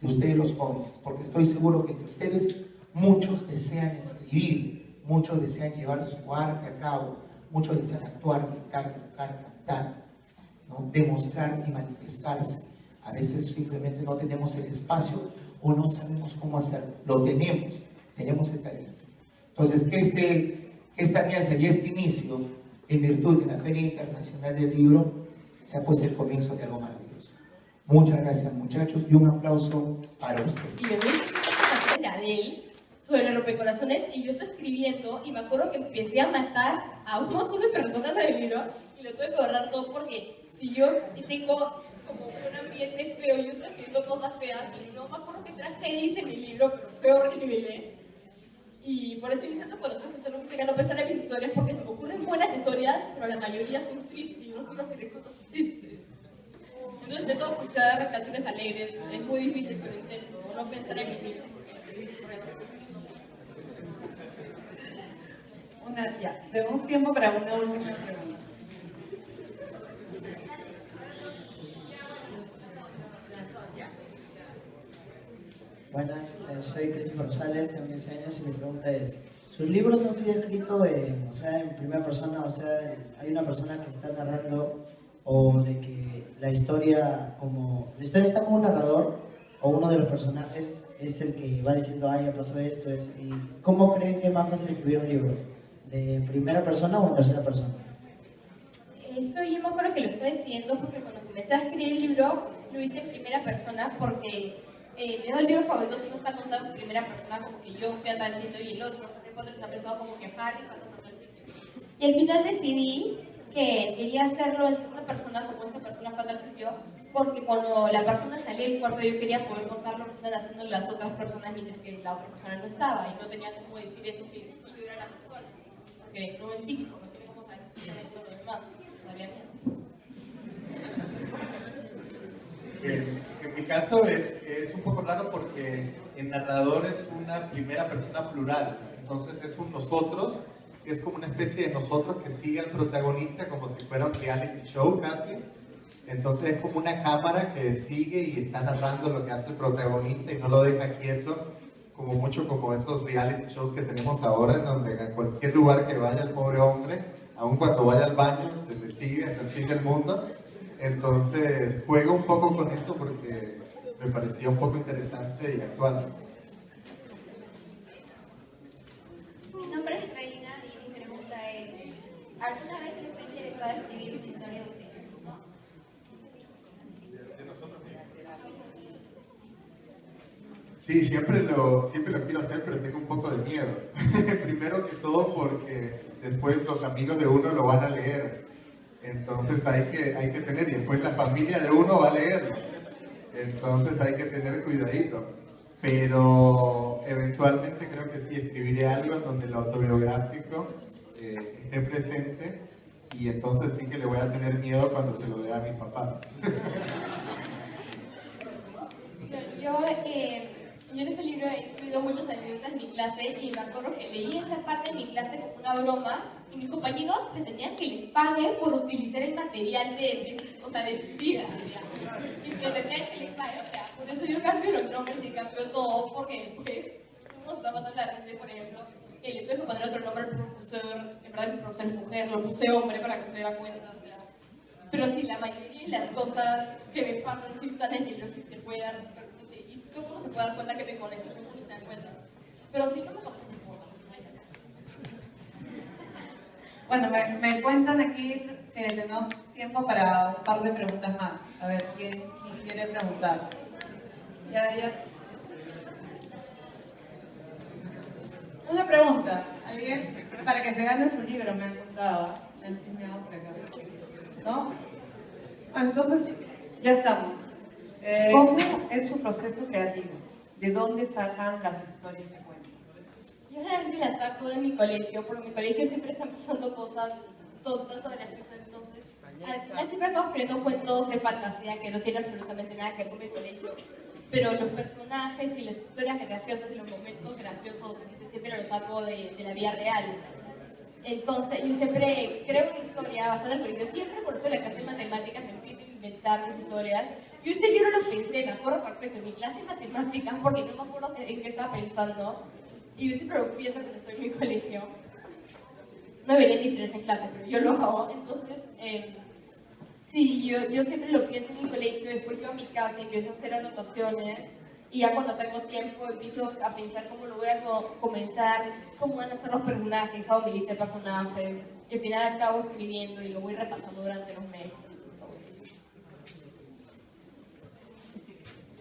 de ustedes los jóvenes, porque estoy seguro que entre ustedes muchos desean escribir, muchos desean llevar su arte a cabo, muchos desean actuar, pintar, tocar, cantar, ¿no? Demostrar y manifestarse. A veces simplemente no tenemos el espacio o no sabemos cómo hacerlo. Lo tenemos el talento. Entonces, que esta alianza y este inicio, en virtud de la Feria Internacional del Libro, sea pues el comienzo de algo maravilloso. Muchas gracias, muchachos, y un aplauso para ustedes. Y me doy la de él sobre rompecorazones, y yo estoy escribiendo y me acuerdo que empecé a matar a un montón de personas del libro y lo tuve que borrar todo porque si yo tengo como un ambiente feo, yo estoy escribiendo cosas feas y no me acuerdo qué traje dice en mi libro, pero fue horrible. Y por eso yo intento conocer solo música, no pensar en mis historias, porque se me ocurren buenas historias, pero la mayoría son tristes y yo no quiero escribir cosas tristes. Entonces intento escuchar canciones alegres, es muy difícil, pero intento no pensar en mi vida. Tenemos tiempo para una última pregunta. Bueno, soy Christopher Rosales, tengo 15 años y mi pregunta es, ¿sus libros han sido escritos en primera persona, o sea, hay una persona que está narrando, o de que la historia está como un narrador, o uno de los personajes es el que va diciendo, ya pasó esto, y ¿cómo creen que es más fácil escribir un libro? ¿De primera persona o en tercera persona? Esto yo me acuerdo que lo estoy diciendo porque cuando comencé a escribir el libro lo hice en primera persona porque mi dos libros favoritos no está contado en primera persona, como que yo fui a tal sitio y el otro, Harry Potter está pensado como que Harry está a tal sitio. Y al final decidí que quería hacerlo en segunda persona, como esa persona fue a tal sitio, porque cuando la persona salía del cuarto yo quería poder contar lo que estaban haciendo las otras personas mientras que la otra persona no estaba, y no tenía cómo decir eso si yo era la persona, porque no es psíquico, no tiene cómo saber todo lo demás, sabía bien. En mi caso es un poco raro porque el narrador es una primera persona plural, entonces es un nosotros, que es como una especie de nosotros que sigue al protagonista como si fuera un reality show casi. Entonces es como una cámara que sigue y está narrando lo que hace el protagonista y no lo deja quieto, como mucho como esos reality shows que tenemos ahora, en donde a cualquier lugar que vaya el pobre hombre, aun cuando vaya al baño, se le sigue hasta el fin del mundo. Entonces juego un poco con esto porque me parecía un poco interesante y actual. Mi nombre es Reina y mi pregunta es, ¿alguna vez les está interesado escribir una historia de ustedes? De nosotros mismos. Sí, siempre lo quiero hacer, pero tengo un poco de miedo. Primero que todo porque después los amigos de uno lo van a leer. Entonces hay que tener, y después la familia de uno va a leerlo. Entonces hay que tener cuidadito. Pero eventualmente creo que sí, escribiré algo en donde lo autobiográfico esté presente, y entonces sí que le voy a tener miedo cuando se lo dé a mi papá. Yo en ese libro he incluido muchas anécdotas de mi clase y me acuerdo que leí esa parte de mi clase como una broma y mis compañeros pretendían que les paguen por utilizar el material de mi vida. Y pretendían que les paguen, o sea, por eso yo cambio los nombres y cambio todo, porque nos está matando la risa, por ejemplo, que le tuve que poner otro nombre al profesor, en verdad mi profesor es mujer, lo puse hombre para que se diera cuenta, o sea. Pero sí, la mayoría de las cosas que me pasan sí están en el libro, sí se puede dar. ¿Cómo se puede dar cuenta que me conecto? ¿Cómo se dan cuenta? Pero si no me pasa Bueno, me cuentan aquí que tenemos tiempo para un par de preguntas más. A ver, ¿quién quiere preguntar? Ya. Una pregunta. ¿Alguien? Para que se gane su libro, me han contado. Me han chismeado por acá. ¿No? Entonces, ya estamos. ¿Cómo es su proceso creativo? ¿De dónde sacan las historias que cuentan? Yo generalmente las saco de mi colegio, porque en mi colegio siempre están pasando cosas tontas o graciosas, entonces al final siempre acabo escribiendo cuentos de fantasía que no tienen absolutamente nada que ver con mi colegio, pero los personajes y las historias graciosas y los momentos graciosos siempre los saco de la vida real. Entonces yo siempre creo una historia basada en el colegio, siempre por eso la clase de matemáticas me empiezo a inventar contar mis historias. Yo este libro lo pensé, me acuerdo perfecto, en mi clase de matemáticas, porque no me acuerdo en qué estaba pensando. Y yo siempre lo pienso cuando estoy en mi colegio. No debería distraerse en clase, pero yo lo hago. Entonces, sí, yo siempre lo pienso en mi colegio, después yo a mi casa empiezo a hacer anotaciones. Y ya cuando tengo tiempo empiezo a pensar cómo lo voy a comenzar, cómo van a ser los personajes, hago mi lista de personajes. Y al final acabo escribiendo y lo voy repasando durante los meses.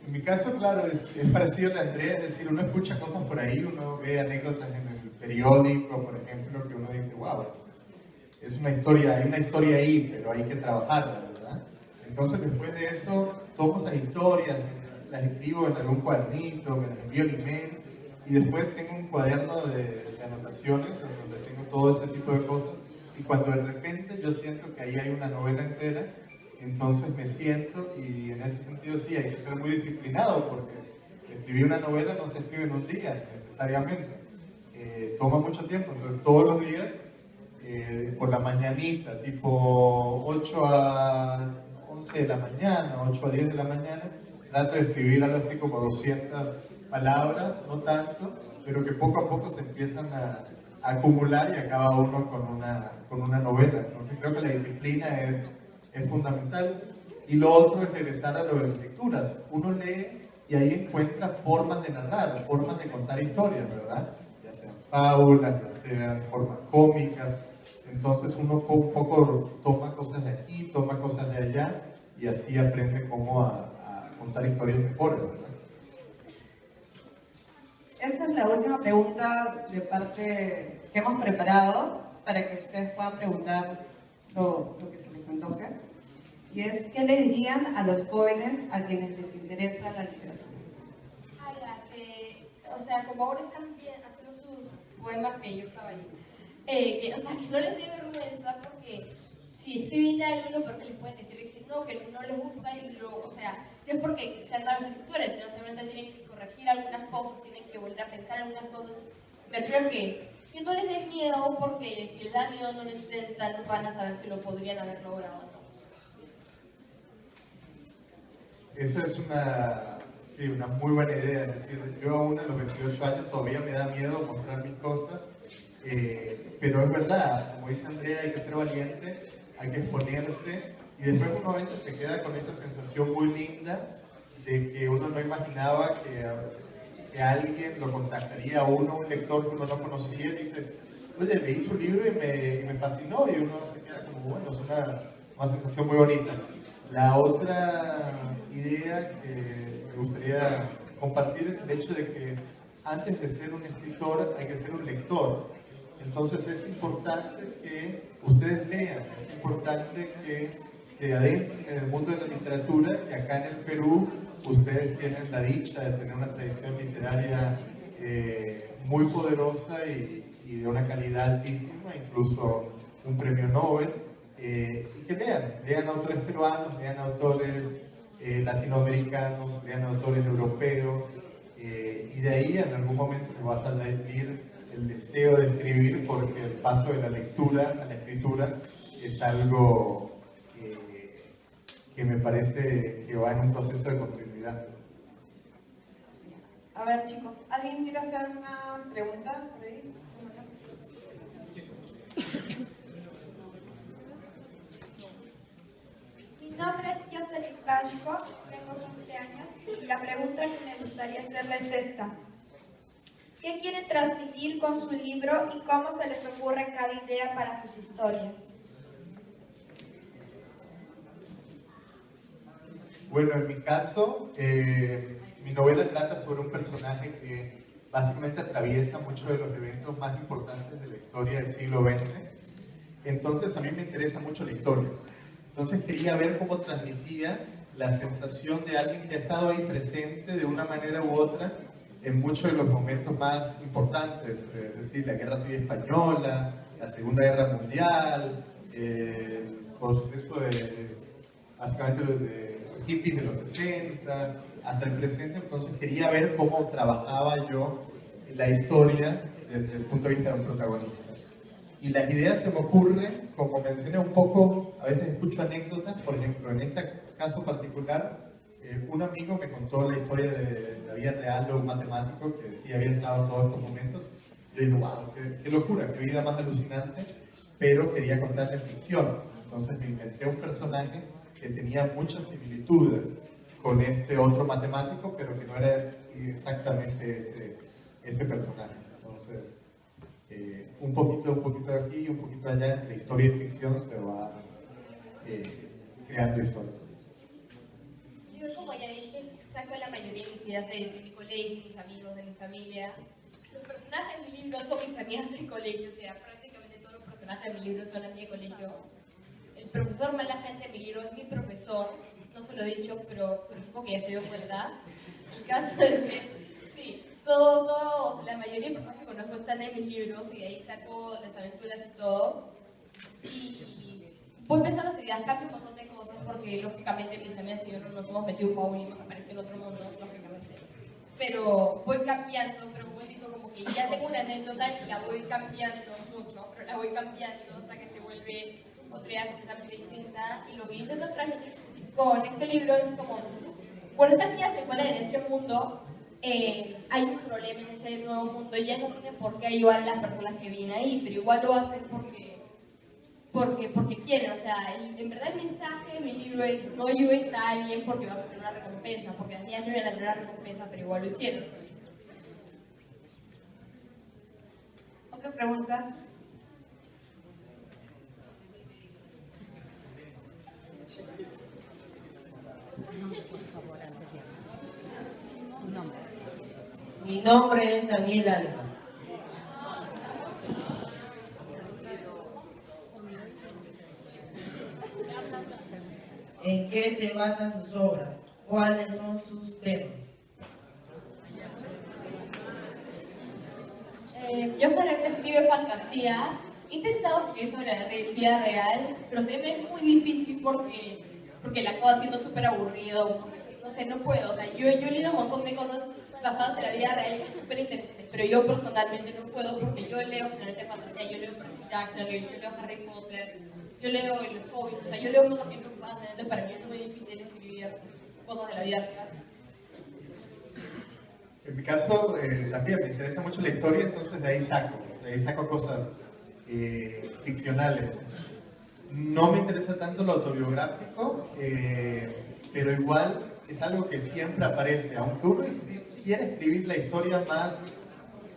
En mi caso, claro, es parecido a la Andrea, es decir, uno escucha cosas por ahí, uno ve anécdotas en el periódico, por ejemplo, que uno dice, wow, es una historia, hay una historia ahí, pero hay que trabajarla, ¿verdad? Entonces, después de eso, tomo esas historias, las escribo en algún cuadernito, me las envío al email, y después tengo un cuaderno de anotaciones donde tengo todo ese tipo de cosas, y cuando de repente yo siento que ahí hay una novela entera, entonces me siento, y en ese sentido sí, hay que ser muy disciplinado, porque escribir una novela no se escribe en un día, necesariamente. Toma mucho tiempo, entonces todos los días, por la mañanita, tipo 8 a 11 de la mañana, 8 a 10 de la mañana, trato de escribir algo así como 200 palabras, no tanto, pero que poco a poco se empiezan a acumular y acaba uno con una novela. Entonces creo que la disciplina es fundamental. Y lo otro es regresar a lo de las lecturas. Uno lee y ahí encuentra formas de narrar, formas de contar historias, ¿verdad? Ya sean fábulas, ya sean formas cómicas. Entonces uno un poco toma cosas de aquí, toma cosas de allá y así aprende cómo a contar historias mejores, ¿verdad? Esa es la última pregunta de parte que hemos preparado para que ustedes puedan preguntar lo que se les antoje. Y es, ¿qué le dirían a los jóvenes a quienes les interesa la literatura? O sea, como ahora están haciendo sus poemas, que yo estaba allí, que no les dé vergüenza, porque si escriben algo, lo peor que les pueden decir es que no les gusta, y o sea, no es porque sean malos escritores, sino simplemente tienen que corregir algunas cosas, tienen que volver a pensar algunas cosas. Me refiero que no les dé miedo, porque si les da miedo no lo intentan, van a saber si lo podrían haber logrado o no. Esa es una muy buena idea. Es decir, yo aún a los 28 años todavía me da miedo mostrar mis cosas, pero es verdad, como dice Andrea, hay que ser valiente, hay que exponerse, y después uno a veces se queda con esa sensación muy linda de que uno no imaginaba que alguien lo contactaría a uno, un lector que uno no conocía, y dice, oye, leí su libro y me fascinó, y uno se queda como, bueno, es una sensación muy bonita. La otra idea que me gustaría compartir es el hecho de que antes de ser un escritor hay que ser un lector. Entonces es importante que ustedes lean, es importante que se adentren en el mundo de la literatura, y acá en el Perú ustedes tienen la dicha de tener una tradición literaria muy poderosa y de una calidad altísima, incluso un premio Nobel. Y que lean autores peruanos, lean autores latinoamericanos, lean autores europeos, y de ahí en algún momento les va a salir el deseo de escribir, porque el paso de la lectura a la escritura es algo que me parece que va en un proceso de continuidad. A ver, chicos, ¿alguien quiere hacer una pregunta por ahí? Mi nombre es Jocelyn Blanco, tengo 15 años y la pregunta que me gustaría hacerle es esta. ¿Qué quieren transmitir con su libro y cómo se les ocurre cada idea para sus historias? Bueno, en mi caso, mi novela trata sobre un personaje que básicamente atraviesa muchos de los eventos más importantes de la historia del siglo XX. Entonces, a mí me interesa mucho la historia. Entonces, quería ver cómo transmitía la sensación de alguien que ha estado ahí presente de una manera u otra en muchos de los momentos más importantes, es decir, la Guerra Civil Española, la Segunda Guerra Mundial, el proceso básicamente de hippies de los 60, hasta el presente. Entonces quería ver cómo trabajaba yo la historia desde el punto de vista de un protagonista. Y las ideas se me ocurren como mencioné un poco, a veces escucho anécdotas. Por ejemplo, en este caso particular, un amigo me contó la historia de la vida real de un matemático que sí había estado en todos estos momentos. Yo digo, wow, qué locura, qué vida más alucinante, pero quería contarle ficción. Entonces me inventé un personaje que tenía muchas similitudes con este otro matemático, pero que no era exactamente ese personaje. Entonces, un poquito de aquí y un poquito de allá, entre historia y ficción se va creando historia. Yo, como ya dije, saco la mayoría de mis ideas de mi colegio, mis amigos, de mi familia. Los personajes de mi libro son mis amigas del colegio, o sea, prácticamente todos los personajes de mi libro son amigas del colegio. El profesor mala gente de mi libro es mi profesor, no se lo he dicho, pero supongo que ya se dio cuenta. El caso es que, sí, la mayoría de personas que conozco están en mis libros y de ahí saco las aventuras y todo. Y voy pensando las ideas, cambio un montón de cosas porque lógicamente mis amigas y yo no nos hemos metido un baúl y nos aparece en otro mundo, lógicamente. Pero voy cambiando, pero como digo, como que ya tengo una anécdota y la voy cambiando mucho, pero la voy cambiando hasta que se vuelve otra idea completamente distinta. Y lo que intento transmitir con este libro es como, cuando estas niñas se encuentran en este mundo, hay un problema en ese nuevo mundo y ya no tienen por qué ayudar a las personas que vienen ahí, pero igual lo hacen porque quieren. O sea, en verdad el mensaje de mi libro es: no ayudes a alguien porque vas a tener una recompensa, porque las niñas no iban a tener una recompensa, pero igual lo hicieron. Otra pregunta. Mi nombre es Daniel Alba. ¿En qué se basan sus obras? ¿Cuáles son sus temas? Yo generalmente escribo fantasía. He intentado escribir sobre la vida real, pero se me es muy difícil porque la acabo haciendo súper aburrido. No sé, no puedo. O sea, yo he leído un montón de cosas basadas en la vida real y son súper interesantes, pero yo personalmente no puedo porque yo leo generalmente fantasía, yo leo Percy Jackson, yo leo Harry Potter, yo leo El Hobbit, o sea, yo leo cosas que no pasan, entonces para mí es muy difícil escribir cosas de la vida real. En mi caso, también me interesa mucho la historia, entonces de ahí saco cosas ficcionales. No me interesa tanto lo autobiográfico, pero igual es algo que siempre aparece, aunque uno quiere escribir la historia más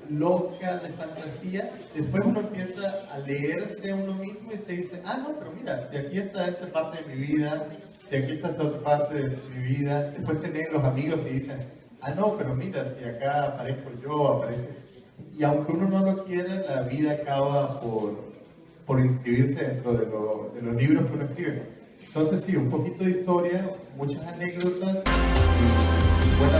loca de fantasía, después uno empieza a leerse a uno mismo y se dice, ah, no, pero mira, si aquí está esta parte de mi vida, si aquí está esta otra parte de mi vida, después tenés los amigos y dicen, ah, no, pero mira, si acá aparezco yo, aparece... Y aunque uno no lo quiera, la vida acaba por inscribirse dentro de los libros que uno escribe. Entonces sí, un poquito de historia, muchas anécdotas y buena